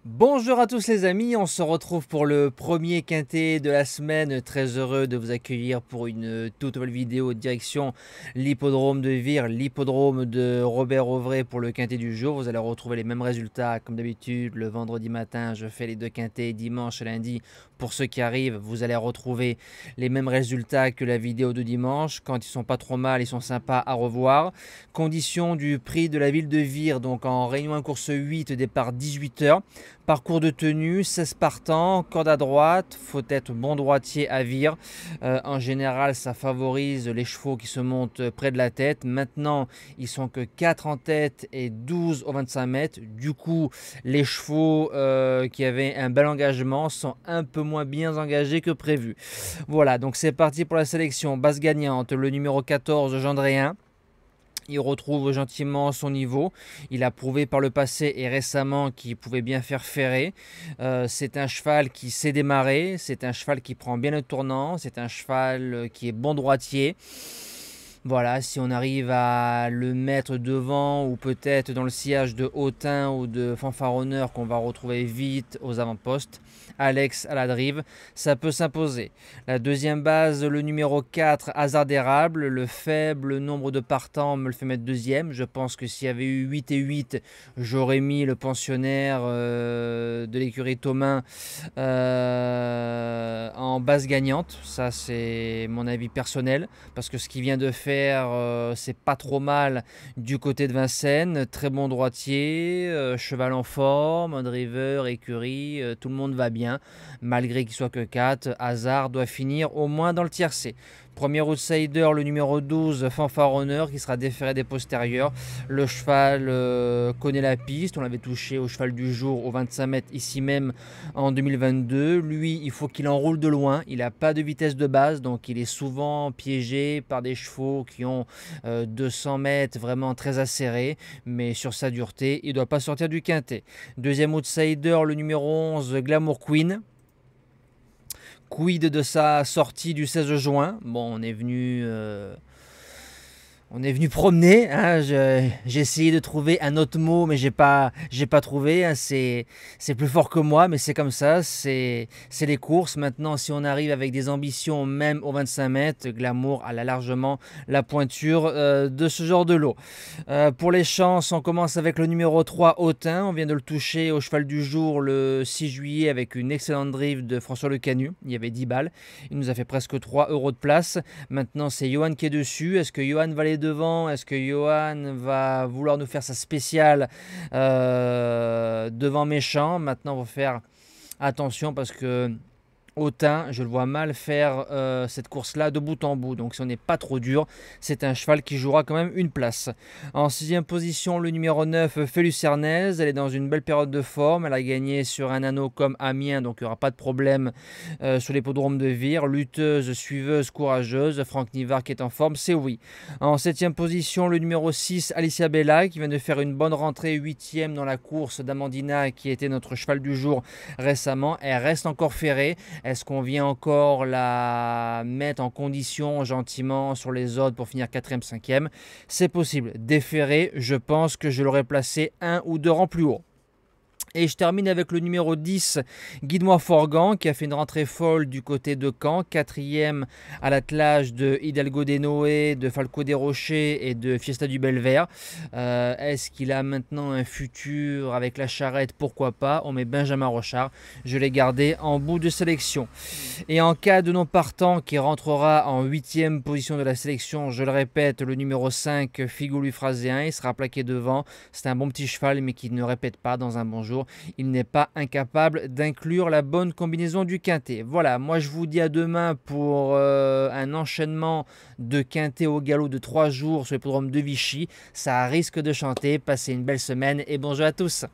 Bonjour à tous les amis, on se retrouve pour le premier quintet de la semaine. Très heureux de vous accueillir pour une toute nouvelle vidéo direction l'hippodrome de Vire, l'hippodrome de Robert Auvray pour le quintet du jour. Vous allez retrouver les mêmes résultats comme d'habitude. Le vendredi matin, je fais les deux quintets, dimanche et lundi. Pour ceux qui arrivent, vous allez retrouver les mêmes résultats que la vidéo de dimanche. Quand ils sont pas trop mal, ils sont sympas à revoir. Conditions du prix de la ville de Vire, donc en réunion 1 course 8, départ 18h. Parcours de tenue, 16 partants, corde à droite, faut être bon droitier à Vire. En général, ça favorise les chevaux qui se montent près de la tête. Maintenant, ils sont que 4 en tête et 12 au 25 mètres. Du coup, les chevaux qui avaient un bel engagement sont un peu moins bien engagés que prévu. Voilà, donc c'est parti pour la sélection. Base gagnante, le numéro 14, Gendréen. Il retrouve gentiment son niveau. Il a prouvé par le passé et récemment qu'il pouvait bien faire ferrer. C'est un cheval qui sait démarrer. C'est un cheval qui prend bien le tournant. C'est un cheval qui est bon droitier. Voilà, si on arrive à le mettre devant ou peut-être dans le sillage de Hautain ou de Fanfaronneur qu'on va retrouver vite aux avant-postes, Alex à la drive, ça peut s'imposer. La deuxième base, le numéro 4, Hasard d'érable. Le faible nombre de partants me le fait mettre deuxième. Je pense que s'il y avait eu 8 et 8, j'aurais mis le pensionnaire de l'écurie Thomain en base gagnante. Ça, c'est mon avis personnel parce que ce qu'il vient de faire, c'est pas trop mal du côté de Vincennes. Très bon droitier, cheval en forme, driver, écurie, tout le monde va bien. Malgré qu'il soit que 4, Hasard doit finir au moins dans le tiercé. Premier outsider, le numéro 12, Fanfaronneur, qui sera déféré des postérieurs. Le cheval connaît la piste. On l'avait touché au cheval du jour au 25 mètres ici même en 2022. Lui, il faut qu'il enroule de loin. Il n'a pas de vitesse de base, donc il est souvent piégé par des chevaux qui ont 200 mètres vraiment très acérés. Mais sur sa dureté, il ne doit pas sortir du quintet. Deuxième outsider, le numéro 11, Glamour Queen. Quid de sa sortie du 16 juin? Bon, on est venu promener, hein. J'ai essayé de trouver un autre mot, mais j'ai pas trouvé, hein. C'est plus fort que moi, mais c'est comme ça, c'est les courses. Maintenant, si on arrive avec des ambitions, même au 25 mètres, Glamour a largement la pointure de ce genre de lot. Pour les chances, on commence avec le numéro 3, Hautain. On vient de le toucher au cheval du jour le 6 juillet avec une excellente drive de François Lecanu. Il y avait 10 balles. Il nous a fait presque 3 euros de place. Maintenant, c'est Johan qui est dessus. Est-ce que Johan va aller devant? Est-ce que Johan va vouloir nous faire sa spéciale devant Méchant? Maintenant, on va faire attention parce que Hautain, je le vois mal faire cette course-là de bout en bout. Donc si on n'est pas trop dur, c'est un cheval qui jouera quand même une place. En sixième position, le numéro 9, Félucernaise. Elle est dans une belle période de forme. Elle a gagné sur un anneau comme Amiens, donc il n'y aura pas de problème sur l'hippodrome de Vire. Lutteuse, suiveuse, courageuse. Franck Nivard qui est en forme, c'est oui. En septième position, le numéro 6, Alicia Bella, qui vient de faire une bonne rentrée, huitième dans la course d'Amandina, qui était notre cheval du jour récemment. Elle reste encore ferrée. Est-ce qu'on vient encore la mettre en condition gentiment sur les autres pour finir 4e, 5e? C'est possible. Déféré, je pense que je l'aurais placé un ou deux rangs plus haut. Et je termine avec le numéro 10, Guide-moi Forgan, qui a fait une rentrée folle du côté de Caen, quatrième à l'attelage de Hidalgo des Noé, de Falco des Rochers et de Fiesta du Belvert. Est-ce qu'il a maintenant un futur avec la charrette? Pourquoi pas? On met Benjamin Rochard. Je l'ai gardé en bout de sélection. Et en cas de non partant qui rentrera en 8e position de la sélection, je le répète, le numéro 5, Figou Phraséen, il sera plaqué devant. C'est un bon petit cheval, mais qui ne répète pas dans un bon jour. Il n'est pas incapable d'inclure la bonne combinaison du quintet. Voilà, moi je vous dis à demain pour un enchaînement de quintet au galop de 3 jours sur l'hippodrome de Vichy. Ça risque de chanter. Passez une belle semaine et bonjour à tous.